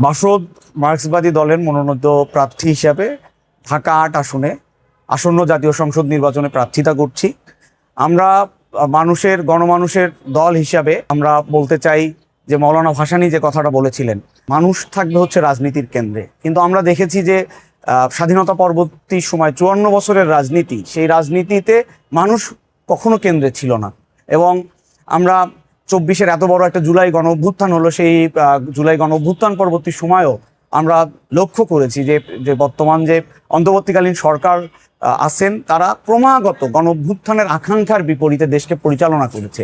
বাসদ মার্ক্সবাদী দলের মনোনীত প্রার্থী হিসাবে ঢাকা ৮ আসনে আসন্ন জাতীয় সংসদ নির্বাচনে প্রার্থিতা করছি। আমরা গণমানুষের দল হিসাবে আমরা বলতে চাই যে মৌলানা ভাসানী যে কথাটা বলেছিলেন, মানুষ থাকবে হচ্ছে রাজনীতির কেন্দ্রে। কিন্তু আমরা দেখেছি যে স্বাধীনতা পরবর্তী সময় ৫৪ বছরের রাজনীতি, সেই রাজনীতিতে মানুষ কখনো কেন্দ্রে ছিল না। এবং আমরা ২৪-এর এত বড় একটা জুলাই গণ অভ্যুত্থান হলো, সেই জুলাই গণ অভ্যুত্থান পরবর্তী সময়েও আমরা লক্ষ্য করেছি যে বর্তমান যে অন্তর্বর্তীকালীন সরকার আছেন, তারা ক্রমাগত গণ অভ্যুত্থানের আকাঙ্ক্ষার বিপরীতে দেশকে পরিচালনা করেছে।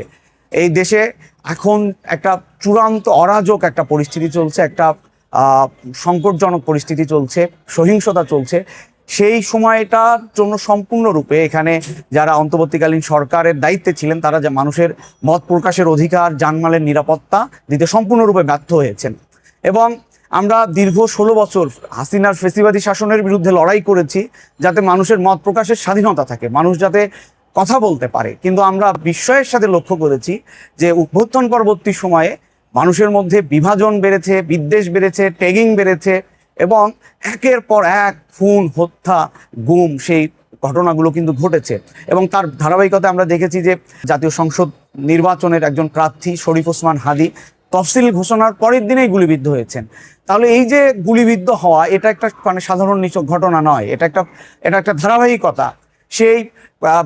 এই দেশে এখন একটা চূড়ান্ত অরাজক একটা পরিস্থিতি চলছে, একটা সংকটজনক পরিস্থিতি চলছে, সহিংসতা চলছে। সেই সময়টার জন্য সম্পূর্ণরূপে এখানে যারা অন্তর্বর্তীকালীন সরকারের দায়িত্বে ছিলেন, তারা যে মানুষের মত প্রকাশের অধিকার, জানমালের নিরাপত্তা দিতে সম্পূর্ণরূপে ব্যর্থ হয়েছেন। এবং আমরা দীর্ঘ ১৬ বছর হাসিনার ফেসিবাদী শাসনের বিরুদ্ধে লড়াই করেছি, যাতে মানুষের মত প্রকাশের স্বাধীনতা থাকে, মানুষ যাতে কথা বলতে পারে। কিন্তু আমরা বিস্ময়ের সাথে লক্ষ্য করেছি যে অভ্যুত্থান পরবর্তী সময়ে মানুষের মধ্যে বিভাজন বেড়েছে, বিদ্বেষ বেড়েছে, ট্যাগিং বেড়েছে এবং একের পর এক খুন, হত্যা, গুম, সেই ঘটনাগুলো কিন্তু ঘটেছে। এবং তার ধারাবাহিকতা আমরা দেখেছি যে জাতীয় সংসদ নির্বাচনের একজন প্রার্থী শরীফ ওসমান হাদী তফসিল ঘোষণার পরের দিনেই গুলিবিদ্ধ হয়েছেন। তাহলে এই যে গুলিবিদ্ধ হওয়া, এটা একটা সাধারণ নিছক ঘটনা নয়, এটা একটা ধারাবাহিকতা। সেই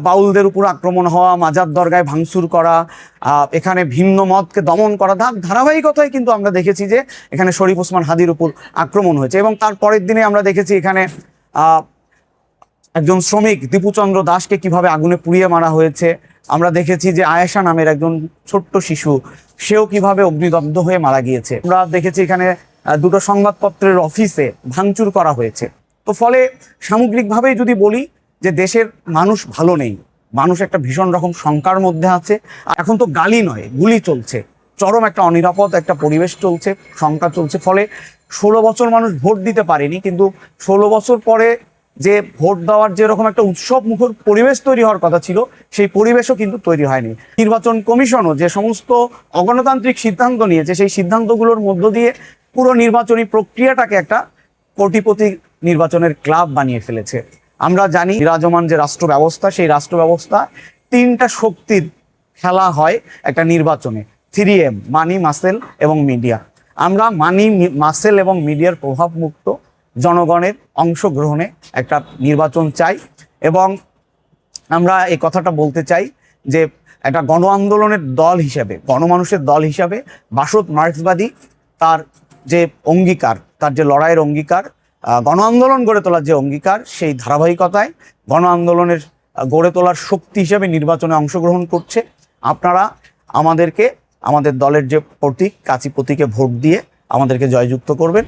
বাউলদের উপর আক্রমণ হওয়া, মাজার দরগায় ভাঙচুর করা, এখানে ভিন্ন মতকে দমন করা, ধারাবাহিকতায় কিন্তু আমরা দেখেছি যে এখানে শরীফ ওসমান হাদীর উপর আক্রমণ হয়েছে। এবং তার পরের দিনে আমরা দেখেছি এখানে একজন শ্রমিক দীপুচন্দ্র দাসকে কিভাবে আগুনে পুড়িয়ে মারা হয়েছে। আমরা দেখেছি যে আয়েশা নামের একজন ছোট্ট শিশু, সেও কিভাবে অগ্নিদগ্ধ হয়ে মারা গিয়েছে। আমরা দেখেছি এখানে দুটো সংবাদপত্রের অফিসে ভাঙচুর করা হয়েছে। তো ফলে সামগ্রিকভাবেই যদি বলি যে দেশের মানুষ ভালো নেই, মানুষ একটা ভীষণ রকম শঙ্কার মধ্যে আছে। এখন তো গালি নয়, গুলি চলছে, চরম একটা অনিরাপদ একটা পরিবেশ চলছে, শঙ্কা চলছে। ফলে ১৬ বছর মানুষ ভোট দিতে পারেনি, কিন্তু ১৬ বছর পরে যে ভোট দেওয়ার যেরকম একটা উৎসব মুখর পরিবেশ তৈরি হওয়ার কথা ছিল, সেই পরিবেশও কিন্তু তৈরি হয়নি। নির্বাচন কমিশনও যে সমস্ত অগণতান্ত্রিক সিদ্ধান্ত নিয়েছে, সেই সিদ্ধান্তগুলোর মধ্য দিয়ে পুরো নির্বাচনী প্রক্রিয়াটাকে একটা কোটিপতি নির্বাচনের ক্লাব বানিয়ে ফেলেছে। আমরা জানি বিরাজমান যে রাষ্ট্র ব্যবস্থা, সেই রাষ্ট্র ব্যবস্থা ৩টা শক্তির খেলা হয় একটা নির্বাচনে, 3M, মানি, মাসেল এবং মিডিয়া। আমরা মানি, মাসেল এবং মিডিয়ার প্রভাবমুক্ত জনগণের অংশগ্রহণে একটা নির্বাচন চাই। এবং আমরা এই কথাটা বলতে চাই যে একটা গণ আন্দোলনের দল হিসাবে, গণমানুষের দল হিসাবে বাসদ মার্ক্সবাদী তার যে অঙ্গীকার, তার যে লড়াইয়ের অঙ্গীকার, গণ আন্দোলন গড়ে তোলার যে অঙ্গীকার, সেই ধারাবাহিকতায় গণ আন্দোলনের গড়ে তোলার শক্তি হিসেবে নির্বাচনে অংশগ্রহণ করছে। আপনারা আমাদের দলের যে প্রতীক, কাঁচি প্রতীকে ভোট দিয়ে আমাদেরকে জয়যুক্ত করবেন।